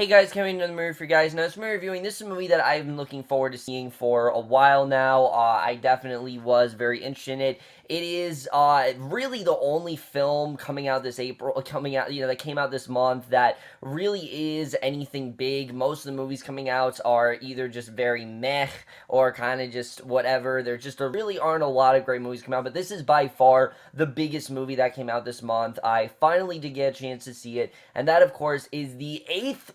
Hey guys, coming to the movie for you guys. Now, this movie reviewing, this is a movie that I've been looking forward to seeing for a while now. I definitely was very interested in it. It is really the only film coming out this April, that came out this month that really is anything big. Most of the movies coming out are either just very meh or kind of just whatever. There really aren't a lot of great movies coming out, but this is by far the biggest movie that came out this month. I finally did get a chance to see it, and that, of course, is the eighth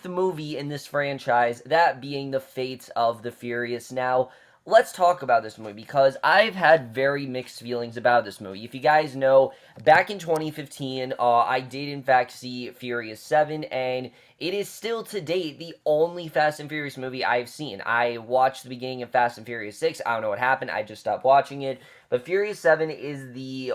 movie in this franchise, that being The Fate of the Furious. Now, let's talk about this movie because I've had very mixed feelings about this movie. If you guys know, back in 2015, I did in fact see Furious 7, and it is still to date the only Fast and Furious movie I've seen. I watched the beginning of Fast and Furious 6. I don't know what happened. I just stopped watching it. But Furious 7 is the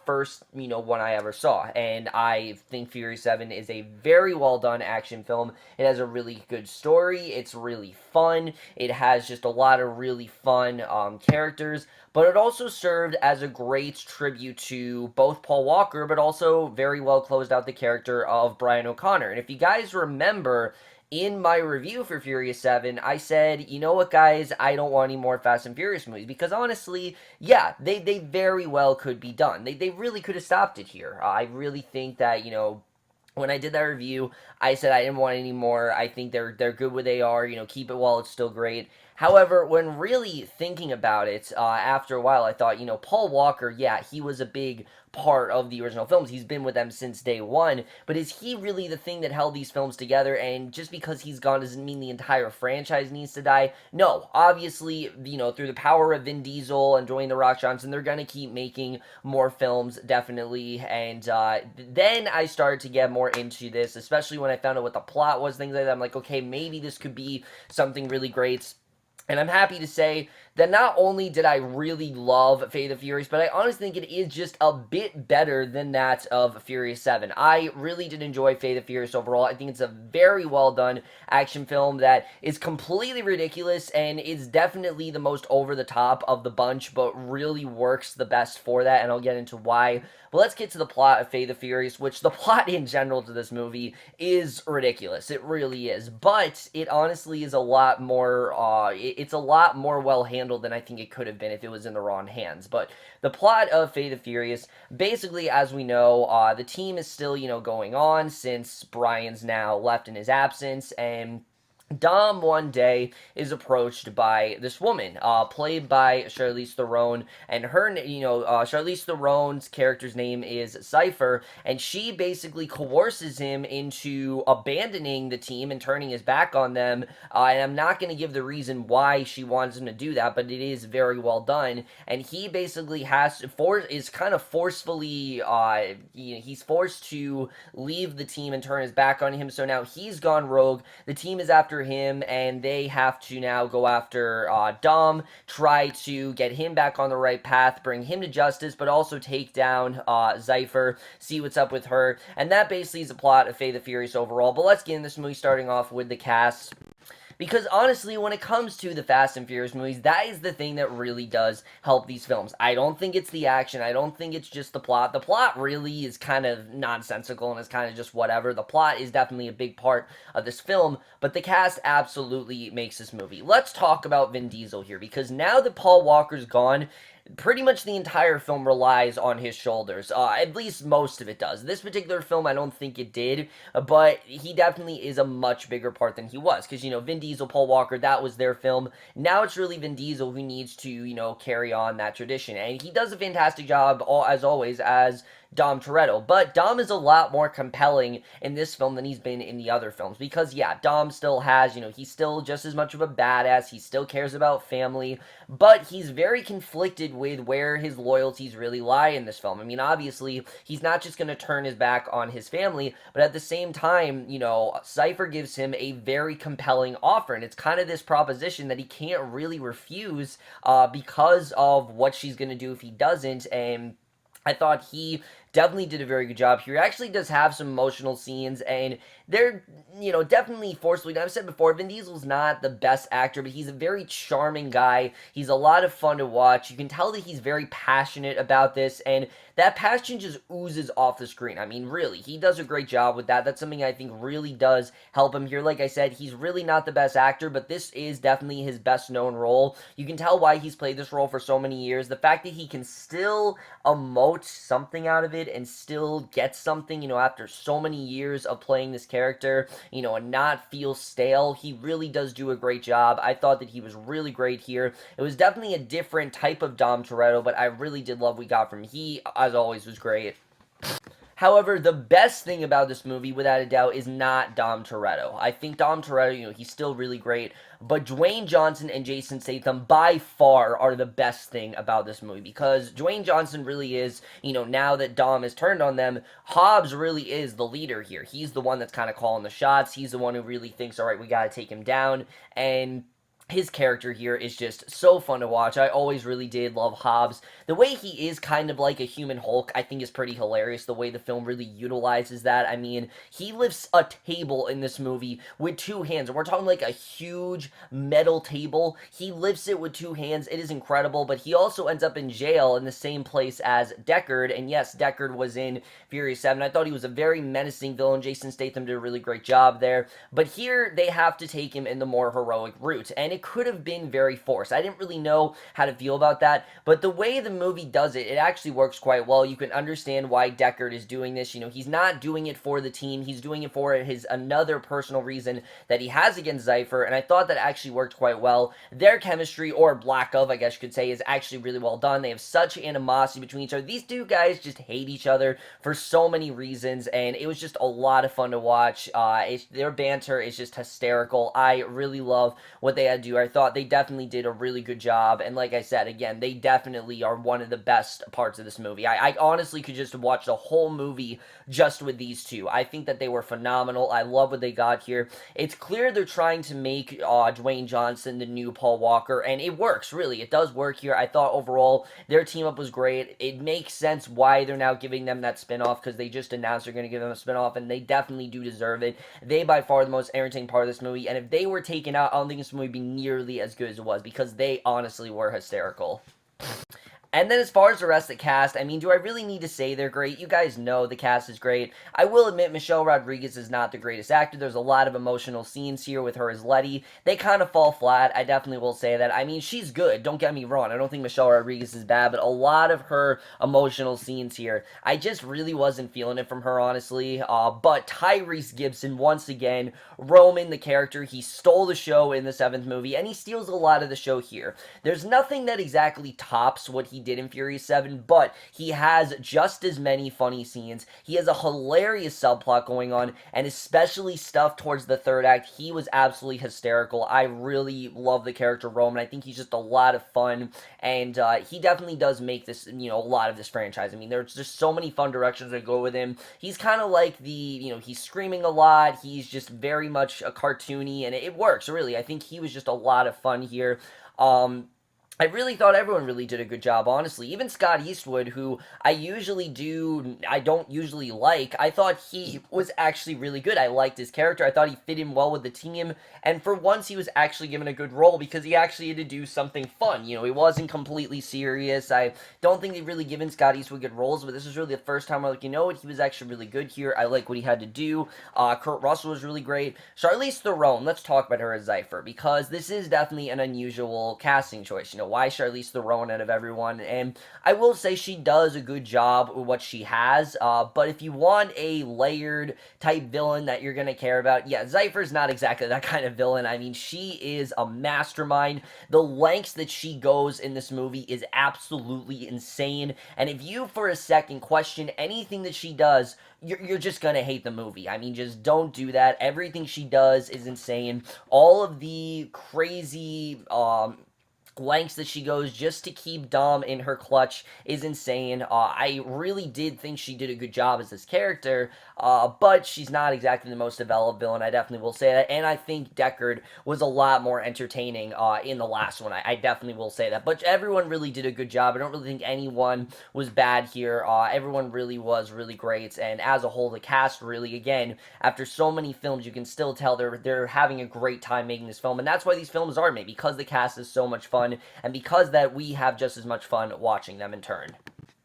first, one I ever saw. And I think Furious 7 is a very well done action film. It has a really good story. It's really fun. It has just a lot of really fun characters. But it also served as a great tribute to both Paul Walker, but also very well closed out the character of Brian O'Connor. And if you guys remember, in my review for Furious 7, I said, you know what, guys, I don't want any more Fast and Furious movies, because honestly, yeah, they very well could be done. They really could have stopped it here. I really think that, when I did that review, I said I didn't want any more. I think they're good where they are. Keep it while it's still great. However, when really thinking about it, after a while, I thought, Paul Walker, yeah, he was a big part of the original films. He's been with them since day one, but is he really the thing that held these films together? And just because he's gone doesn't mean the entire franchise needs to die. No, obviously, through the power of Vin Diesel and Dwayne The Rock Johnson, they're going to keep making more films, definitely. And then I started to get more into this, especially when I found out what the plot was, things like that. I'm like, okay, maybe this could be something really great. And I'm happy to say that not only did I really love Fate of the Furious, but I honestly think it is just a bit better than that of Furious 7. I really did enjoy Fate of the Furious overall. I think it's a very well done action film that is completely ridiculous and is definitely the most over the top of the bunch, but really works the best for that, and I'll get into why. But let's get to the plot of Fate of the Furious, which the plot in general to this movie is ridiculous. It really is. But it honestly is a lot more, it's a lot more well handled than I think it could have been if it was in the wrong hands. But the plot of Fate of the Furious, basically, as we know, the team is still, going on since Brian's now left in his absence, and Dom one day is approached by this woman, played by Charlize Theron, and her, Charlize Theron's character's name is Cypher, and she basically coerces him into abandoning the team and turning his back on them, and I'm not going to give the reason why she wants him to do that, but it is very well done, and he basically is kind of forcefully, he's forced to leave the team and turn his back on him, so now he's gone rogue, the team is after him, and they have to now go after Dom, try to get him back on the right path, bring him to justice, but also take down Cypher, see what's up with her, and that basically is the plot of Fate of the Furious overall. But let's get in this movie, starting off with the cast. Because honestly, when it comes to the Fast and Furious movies, that is the thing that really does help these films. I don't think it's the action. I don't think it's just the plot. The plot really is kind of nonsensical and is kind of just whatever. The plot is definitely a big part of this film, but the cast absolutely makes this movie. Let's talk about Vin Diesel here, because now that Paul Walker's gone, pretty much the entire film relies on his shoulders. At least most of it does. This particular film, I don't think it did, but he definitely is a much bigger part than he was. Because, Vin Diesel, Paul Walker, that was their film. Now it's really Vin Diesel who needs to, carry on that tradition. And he does a fantastic job, as always, as Dom Toretto, but Dom is a lot more compelling in this film than he's been in the other films, because yeah, Dom still has, he's still just as much of a badass, he still cares about family, but he's very conflicted with where his loyalties really lie in this film. I mean, obviously, he's not just going to turn his back on his family, but at the same time, Cypher gives him a very compelling offer, and it's kind of this proposition that he can't really refuse, because of what she's going to do if he doesn't, and I thought he definitely did a very good job here. He actually does have some emotional scenes, and they're, definitely forcefully. I've said before, Vin Diesel's not the best actor, but he's a very charming guy. He's a lot of fun to watch. You can tell that he's very passionate about this, and that passion just oozes off the screen. I mean, really, he does a great job with that. That's something I think really does help him here. Like I said, he's really not the best actor, but this is definitely his best known role. You can tell why he's played this role for so many years. The fact that he can still emote something out of it and still get something, after so many years of playing this character, and not feel stale. He really does do a great job. I thought that he was really great here. It was definitely a different type of Dom Toretto, but I really did love what we got from him. He, as always, was great. However, the best thing about this movie, without a doubt, is not Dom Toretto. I think Dom Toretto, he's still really great, but Dwayne Johnson and Jason Statham by far are the best thing about this movie, because Dwayne Johnson really is, now that Dom has turned on them, Hobbs really is the leader here. He's the one that's kind of calling the shots. He's the one who really thinks, all right, we got to take him down, and his character here is just so fun to watch. I always really did love Hobbs. The way he is kind of like a human Hulk, I think is pretty hilarious. The way the film really utilizes that. I mean, he lifts a table in this movie with two hands. And we're talking like a huge metal table. He lifts it with two hands. It is incredible. But he also ends up in jail in the same place as Deckard. And yes, Deckard was in Furious 7. I thought he was a very menacing villain. Jason Statham did a really great job there. But here, they have to take him in the more heroic route. And it could have been very forced. I didn't really know how to feel about that, but the way the movie does it, it actually works quite well. You can understand why Deckard is doing this. He's not doing it for the team. He's doing it for his another personal reason that he has against Cypher, and I thought that actually worked quite well. Their chemistry, or lack of, I guess you could say, is actually really well done. They have such animosity between each other. These two guys just hate each other for so many reasons, and it was just a lot of fun to watch. Their banter is just hysterical. I really love what they had to do. I thought they definitely did a really good job, and like I said, again, they definitely are one of the best parts of this movie. I honestly could just watch the whole movie just with these two. I think that they were phenomenal. I love what they got here. It's clear they're trying to make Dwayne Johnson the new Paul Walker, and it works, really. It does work here. I thought overall their team up was great. It makes sense why they're now giving them that spinoff, because they just announced they're going to give them a spinoff, and they definitely do deserve it. They by far the most entertaining part of this movie, and if they were taken out, I don't think this movie would be nearly as good as it was, because they honestly were hysterical. And then as far as the rest of the cast, I mean, do I really need to say they're great? You guys know the cast is great. I will admit Michelle Rodriguez is not the greatest actor. There's a lot of emotional scenes here with her as Letty. They kind of fall flat. I definitely will say that. I mean, she's good. Don't get me wrong. I don't think Michelle Rodriguez is bad, but a lot of her emotional scenes here, I just really wasn't feeling it from her, honestly. But Tyrese Gibson, once again, Roman, the character, he stole the show in the 7th movie, and he steals a lot of the show here. There's nothing that exactly tops what he did in Furious 7, but he has just as many funny scenes. He has a hilarious subplot going on, and especially stuff towards the 3rd act. He was absolutely hysterical. I really love the character Roman. I think he's just a lot of fun, and he definitely does make this, a lot of this franchise. I mean, there's just so many fun directions that go with him. He's kind of like he's screaming a lot. He's just very much a cartoony, and it works, really. I think he was just a lot of fun here. I really thought everyone really did a good job, honestly. Even Scott Eastwood, who I don't usually like, I thought he was actually really good. I liked his character. I thought he fit in well with the team, and for once he was actually given a good role, because he actually had to do something fun. He wasn't completely serious. I don't think they've really given Scott Eastwood good roles, but this was really the first time I'm like, what, he was actually really good here. I like what he had to do. Kurt Russell was really great. Charlize Theron, let's talk about her as Cypher, because this is definitely an unusual casting choice. Why Charlize Theron out of everyone, and I will say she does a good job with what she has, but if you want a layered type villain that you're going to care about, yeah, Cypher's not exactly that kind of villain. I mean, she is a mastermind. The lengths that she goes in this movie is absolutely insane, and if you for a second question anything that she does, you're just gonna hate the movie. I mean, just don't do that. Everything she does is insane. All of the crazy, lengths that she goes just to keep Dom in her clutch is insane. I really did think she did a good job as this character, but she's not exactly the most developed villain, I definitely will say that, and I think Deckard was a lot more entertaining in the last one. I definitely will say that, but everyone really did a good job. I don't really think anyone was bad here. Everyone really was really great, and as a whole, the cast really, again, after so many films, you can still tell they're having a great time making this film, and that's why these films are made, because the cast is so much fun, and because that we have just as much fun watching them in turn.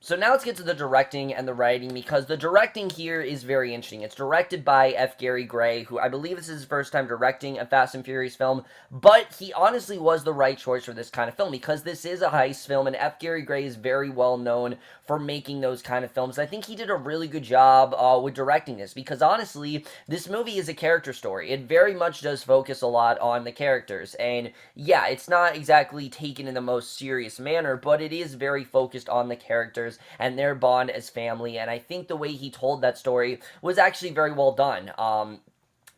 So now let's get to the directing and the writing, because the directing here is very interesting. It's directed by F. Gary Gray, who I believe this is his first time directing a Fast and Furious film, but he honestly was the right choice for this kind of film, because this is a heist film, and F. Gary Gray is very well known for making those kind of films. I think he did a really good job with directing this, because honestly, this movie is a character story. It very much does focus a lot on the characters, and yeah, it's not exactly taken in the most serious manner, but it is very focused on the characters and their bond as family, and I think the way he told that story was actually very well done.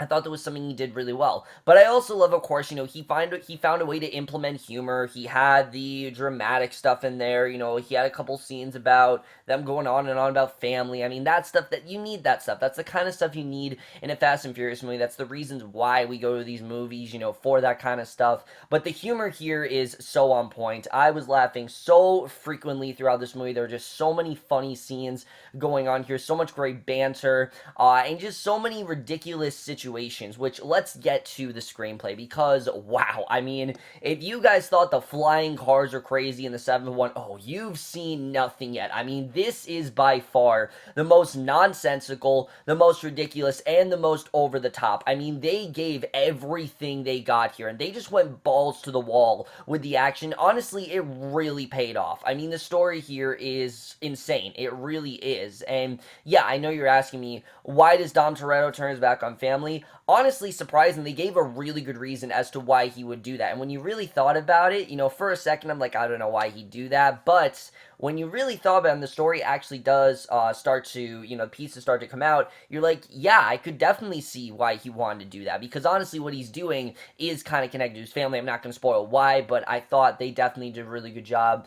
I thought that was something he did really well. But I also love, of course, he found a way to implement humor. He had the dramatic stuff in there. He had a couple scenes about them going on and on about family. I mean, that stuff, that you need that stuff. That's the kind of stuff you need in a Fast and Furious movie. That's the reasons why we go to these movies, for that kind of stuff. But the humor here is so on point. I was laughing so frequently throughout this movie. There were just so many funny scenes going on here. So much great banter. And just so many ridiculous situations, which let's get to the screenplay, because wow, I mean, if you guys thought the flying cars are crazy in the 7-1, oh, you've seen nothing yet. I mean, this is by far the most nonsensical, the most ridiculous, and the most over the top. I mean, they gave everything they got here, and they just went balls to the wall with the action. Honestly, it really paid off. I mean, the story here is insane. It really is. And yeah, I know you're asking me, why does Dom Toretto turn his back on family? Honestly, surprisingly, they gave a really good reason as to why he would do that. And when you really thought about it, for a second, I'm like, I don't know why he'd do that. But when you really thought about it, and the story actually does start to, pieces start to come out, you're like, yeah, I could definitely see why he wanted to do that. Because honestly, what he's doing is kind of connected to his family. I'm not going to spoil why, but I thought they definitely did a really good job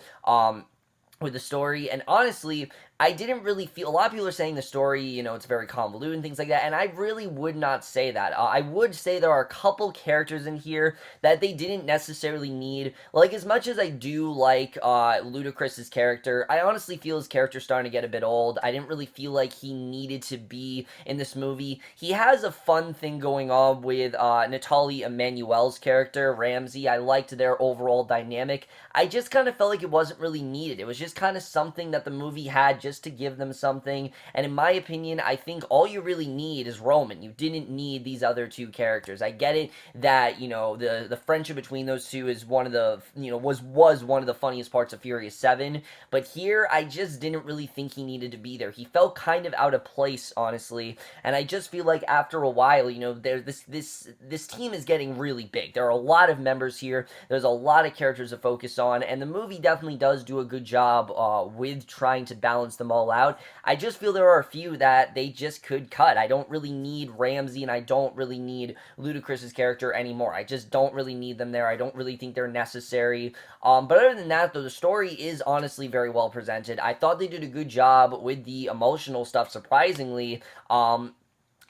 with the story. And honestly, I didn't really feel, a lot of people are saying the story, it's very convoluted and things like that, and I really would not say that. I would say there are a couple characters in here that they didn't necessarily need. Like, as much as I do like Ludacris's character, I honestly feel his character's starting to get a bit old. I didn't really feel like he needed to be in this movie. He has a fun thing going on with Nathalie Emmanuel's character, Ramsey. I liked their overall dynamic. I just kind of felt like it wasn't really needed. It was just kind of something that the movie had just to give them something, and in my opinion, I think all you really need is Roman. You didn't need these other two characters. I get it that, the friendship between those two is one of the, was one of the funniest parts of Furious 7, but here, I just didn't really think he needed to be there. He felt kind of out of place, honestly, and I just feel like after a while, this team is getting really big. There are a lot of members here. There's a lot of characters to focus on, and the movie definitely does do a good job with trying to balance them all out. I just feel there are a few that they just could cut. I don't really need Ramsey, and I don't really need Ludacris's character anymore. I just don't really need them there. I don't really think they're necessary. But other than that, though, the story is honestly very well presented. I thought they did a good job with the emotional stuff, surprisingly.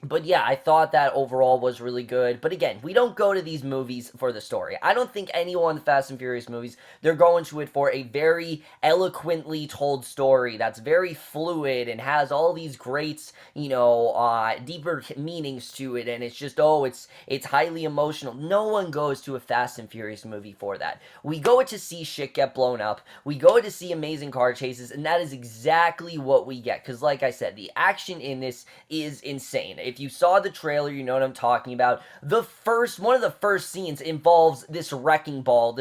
But yeah, I thought that overall was really good. But again, we don't go to these movies for the story. I don't think anyone in the Fast and Furious movies, they're going to it for a very eloquently told story that's very fluid and has all these great, deeper meanings to it. And it's just, it's highly emotional. No one goes to a Fast and Furious movie for that. We go to see shit get blown up. We go to see amazing car chases. And that is exactly what we get. Because like I said, the action in this is insane. If you saw the trailer, you know what I'm talking about. One of the first scenes involves this wrecking ball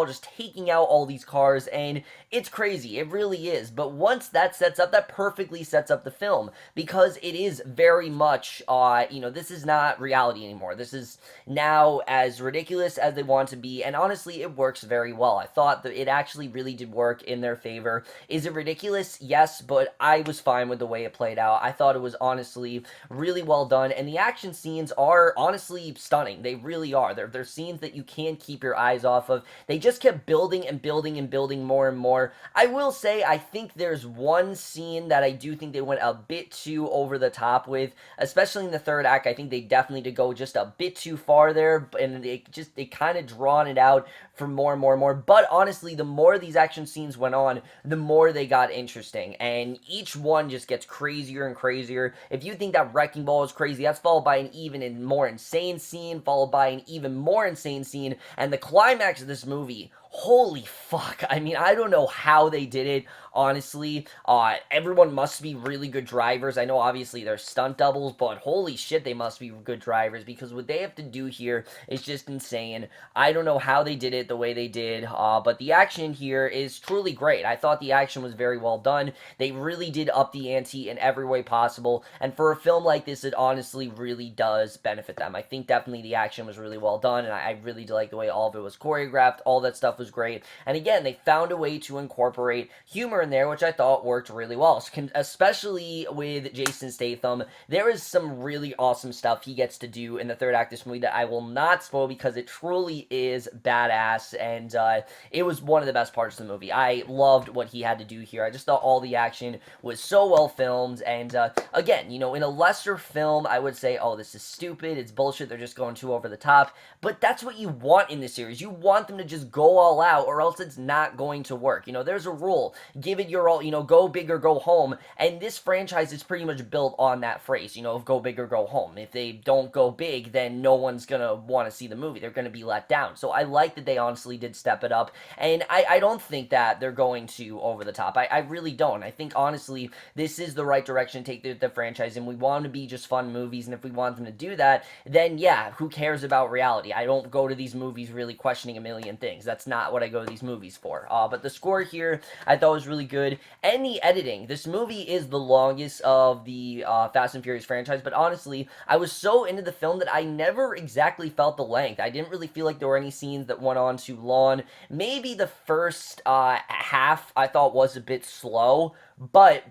just taking out all these cars, and it's crazy. It really is. But once that perfectly sets up the film, because it is very much, this is not reality anymore. This is now as ridiculous as they want to be, and honestly, it works very well. I thought that it actually really did work in their favor. Is it ridiculous? Yes, but I was fine with the way it played out. I thought it was honestly really really well done, and the action scenes are honestly stunning. They really are. They're scenes that you can't keep your eyes off of. They just kept building and building and building more and more. I will say, I think there's one scene that I do think they went a bit too over the top with, especially in the third act. I think they definitely did go just a bit too far there, and they kind of drawn it out for more and more and more. But honestly, the more these action scenes went on, the more they got interesting, and each one just gets crazier and crazier. If you think that wrecking ball is crazy, that's followed by an even more insane scene, followed by an even more insane scene, and the climax of this movie, holy fuck. I mean, I don't know how they did it, honestly. Everyone must be really good drivers. I know obviously they're stunt doubles, but holy shit, they must be good drivers, because what they have to do here is just insane. I don't know how they did it the way they did, but the action here is truly great. I thought the action was very well done. They really did up the ante in every way possible, and for a film like this, it honestly really does benefit them. I think definitely the action was really well done, and I really did like the way all of it was choreographed. All that stuff was great, and again, they found a way to incorporate humor in there, which I thought worked really well, especially with Jason Statham. There is some really awesome stuff he gets to do in the third act of this movie that I will not spoil, because it truly is badass, and it was one of the best parts of the movie. I loved what he had to do here. I just thought all the action was so well filmed, and again, you know, in a lesser film, I would say, oh, this is stupid, it's bullshit, they're just going too over the top, but that's what you want in this series. You want them to just go all out, or else it's not going to work. You know, there's a rule: give it your all, you know, go big or go home, and this franchise is pretty much built on that phrase, you know, of go big or go home. If they don't go big, then no one's gonna want to see the movie. They're gonna be let down. So I like that they honestly did step it up, and I don't think that they're going to over the top. I really don't. I think honestly this is the right direction to take the franchise, and we want them to be just fun movies, and if we want them to do that, then yeah, who cares about reality? I don't go to these movies really questioning a million things. That's not what I go to these movies for. But the score here I thought was really good, and the editing. This movie is the longest of the Fast and Furious franchise, but honestly, I was so into the film that I never exactly felt the length. I didn't really feel like there were any scenes that went on too long. Maybe the first half I thought was a bit slow, but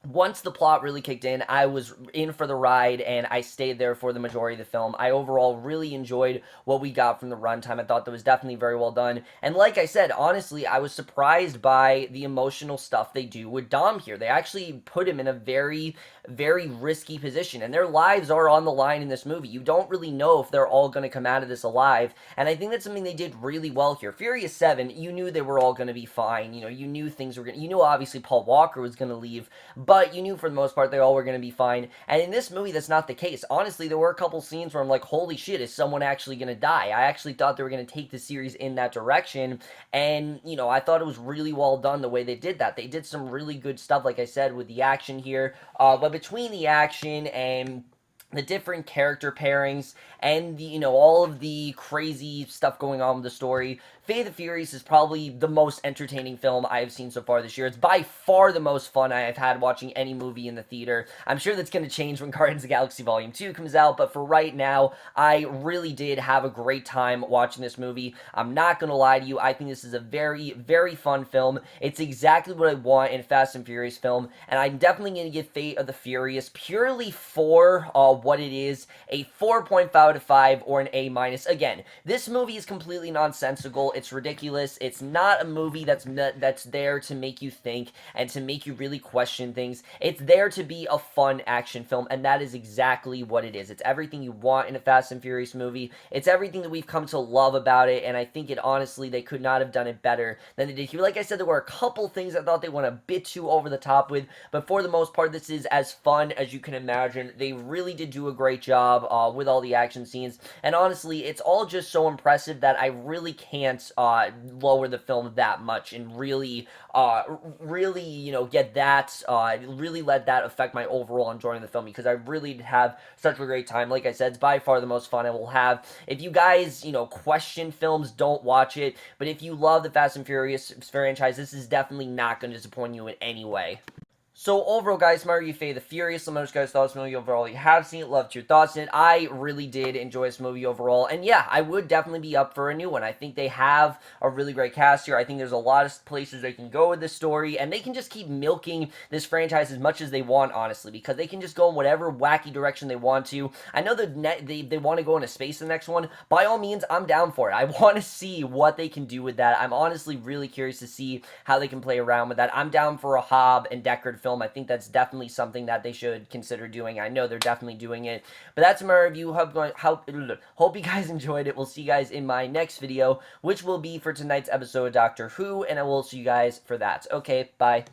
once the plot really kicked in, I was in for the ride, and I stayed there for the majority of the film. I overall really enjoyed what we got from the runtime. I thought that was definitely very well done. And like I said, honestly, I was surprised by the emotional stuff they do with Dom here. They actually put him in a very, very risky position, and their lives are on the line in this movie. You don't really know if they're all going to come out of this alive, and I think that's something they did really well here. Furious 7, you knew they were all going to be fine. You know, you knew things were going to... You knew obviously Paul Walker was going to leave, but you knew for the most part they all were going to be fine. And in this movie, that's not the case. Honestly, there were a couple scenes where I'm like, holy shit, is someone actually going to die? I actually thought they were going to take the series in that direction, and, you know, I thought it was really well done the way they did that. They did some really good stuff, like I said, with the action here, but between the action and the different character pairings and the, you know, all of the crazy stuff going on with the story, Fate of the Furious is probably the most entertaining film I have seen so far this year. It's by far the most fun I have had watching any movie in the theater. I'm sure that's going to change when Guardians of the Galaxy Volume 2 comes out, but for right now, I really did have a great time watching this movie. I'm not going to lie to you, I think this is a very, very fun film. It's exactly what I want in a Fast and Furious film, and I'm definitely going to give Fate of the Furious purely for what it is, a 4.5 out of 5 or an A-. Again, this movie is completely nonsensical. It's ridiculous. It's not a movie that's there to make you think and to make you really question things. It's there to be a fun action film, and that is exactly what it is. It's everything you want in a Fast and Furious movie. It's everything that we've come to love about it, and I think it honestly, they could not have done it better than they did here. Like I said, there were a couple things I thought they went a bit too over the top with, but for the most part, this is as fun as you can imagine. They really did do a great job with all the action scenes, and honestly, it's all just so impressive that I really can't lower the film that much and really, you know, get that, really let that affect my overall enjoying the film, because I really did have such a great time. Like I said, it's by far the most fun I will have. If you guys, you know, question films, don't watch it, but if you love the Fast and Furious franchise, this is definitely not going to disappoint you in any way. So overall, guys, my review, Fate the Furious. Let me know what you guys thought of this movie overall. You have seen it, loved your thoughts in it. I really did enjoy this movie overall, and yeah, I would definitely be up for a new one. I think they have a really great cast here. I think there's a lot of places they can go with this story, and they can just keep milking this franchise as much as they want, honestly, because they can just go in whatever wacky direction they want to. I know they want to go into space in the next one. By all means, I'm down for it. I want to see what they can do with that. I'm honestly really curious to see how they can play around with that. I'm down for a Hobb and Deckard film. I think that's definitely something that they should consider doing. I know they're definitely doing it. But that's my review. Hope you guys enjoyed it. We'll see you guys in my next video, which will be for tonight's episode of Doctor Who, and I will see you guys for that. Okay, bye.